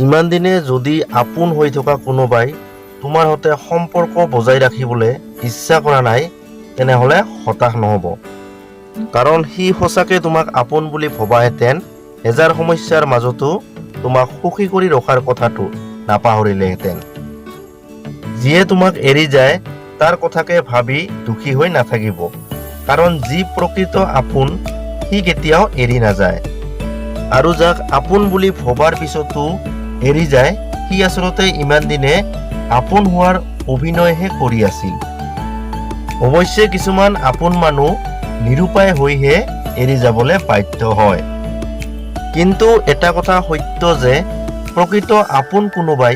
ইমান দিনে যদি আপোন হৈ থকা কোনোবাই তোমাৰ সৈতে সম্পৰ্ক বজাই ৰাখিবলৈ ইচ্ছা কৰা নাই তেনেহ'লে হতাশ নহ'ব। কাৰণ সি সঁচাকৈ তোমাক আপোন বুলি ভবাহেঁতেন হেজাৰ সমস্যাৰ মাজতো তোমাক সুখী কৰি ৰখাৰ কথাটো নাপাহৰিলেহেঁতেন। যিয়ে তোমাক এৰি যায় তাৰ কথাকে ভাবি দুখী হৈ নাথাকিব, কাৰণ যি প্ৰকৃত আপোন সি কেতিয়াও এৰি নাযায়। আৰু যাক আপোন বুলি ভবাৰ পিছতো এৰি যায় সি আচলতে ইমান দিনে আপোন হোৱাৰ অভিনয়হে কৰি আছিল। অৱশ্যে কিছুমান আপোন মানুহ নিৰুপায় হৈহে এৰি যাবলৈ বাধ্য হয়। কিন্তু এটা কথা সত্য যে প্ৰকৃত আপোন কোনোবাই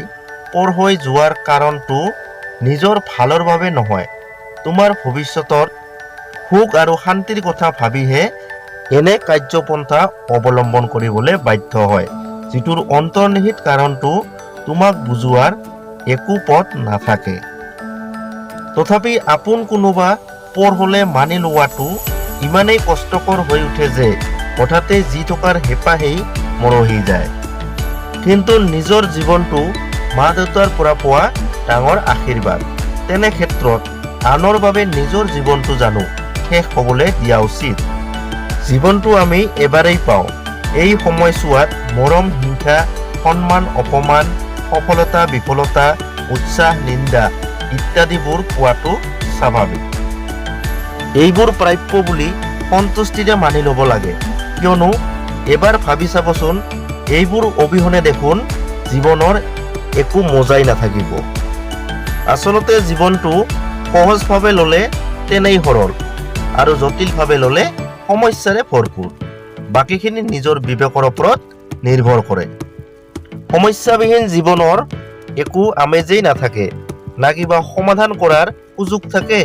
পৰ হৈ যোৱাৰ কাৰণটো নিজৰ ভালৰ বাবে নহয়, তোমাৰ ভৱিষ্যতৰ সুখ আৰু শান্তিৰ কথা ভাবিহে এনে কাৰ্যপন্থা অৱলম্বন কৰিবলৈ বাধ্য হয়, যিটোৰ অন্তৰ্নিহিত কাৰণটো তোমাক বুজোৱাৰ একো পথ নাথাকে। তথাপি আপোন কোনোবা পৰ হ'লে মানি লোৱাটো ইমানেই কষ্টকৰ হৈ উঠে যে হঠাতে যি থকাৰ হেঁপাহেই মৰহি যায়। কিন্তু নিজৰ জীৱনটো মা দেউতাৰ পৰা পোৱা ডাঙৰ আশীৰ্বাদ। তেনে ক্ষেত্ৰত আনৰ বাবে নিজৰ জীৱনটো জানো শেষ হ'বলৈ দিয়া উচিত। জীৱনটো আমি এবাৰেই পাওঁ। এই সময়ছোৱাত মৰম, হিংসা, সন্মান, অপমান, সফলতা, বিফলতা, উৎসাহ, নিন্দা ইত্যাদিবোৰ পোৱাটো স্বাভাৱিক। এইবোৰ প্ৰাপ্য বুলি সন্তুষ্টিৰে মানি ল'ব লাগে, কিয়নো এবাৰ ভাবি চাবচোন এইবোৰ অবিহনে দেখোন জীৱনৰ একো মজাই নাথাকিব। আচলতে জীৱনটো সহজভাৱে ল'লে তেনেই সৰল, আৰু জটিলভাৱে ল'লে সমস্যাৰে ভৰপূৰ। বাকীখিনি নিজৰ বিবেকৰ ওপৰত নিৰ্ভৰ কৰে। সমস্যাবিহীন জীৱনৰ একো আমেজেই নাথাকে। না কিবা সমাধান কৰাৰ সুযোগ থাকে,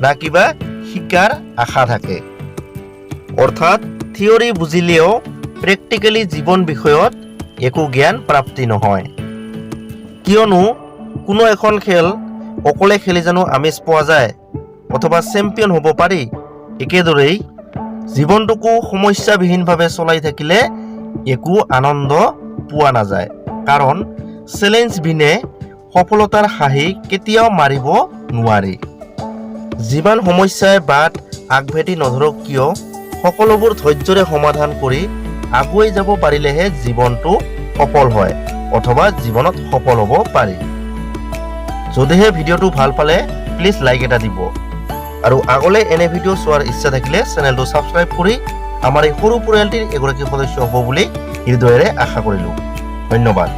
না কিবা শিকাৰ আশা থাকে। অৰ্থাৎ থিয়ৰী বুজিলেও প্ৰেক্টিকেলি জীৱন বিষয়ত একো জ্ঞান প্ৰাপ্তি নহয়। কিয়নো কোনো এখন খেল অকলে খেলি জানো আমেজ পোৱা যায় অথবা চেম্পিয়ন হ'ব পাৰি? একেদৰেই জীৱনটোকো সমস্যাবিহীনভাৱে চলাই থাকিলে একো আনন্দ পোৱা নাযায়। কাৰণ চেলেঞ্জ বিনে সফলতাৰ হাঁহি কেতিয়াও মাৰিব নোৱাৰি। যিমান সমস্যাই বাট আগভেটি নধৰক কিয় সকলোবোৰ ধৈৰ্যৰে সমাধান কৰি আগুৱাই যাব পাৰিলেহে জীৱনটো সফল হয় অথবা জীৱনত সফল হ'ব পাৰি। যদিহে ভিডিঅ'টো ভাল পালে প্লিজ লাইক এটা দিব, আৰু আগলৈ এনে ভিডিঅ' চোৱাৰ ইচ্ছা থাকিলে চেনেলটো ছাবস্ক্ৰাইব কৰি আমাৰ এই সৰু পৰিয়ালটিৰ এগৰাকী সদস্য হ'ব বুলি হৃদয়েৰে আশা কৰিলোঁ। ধন্যবাদ।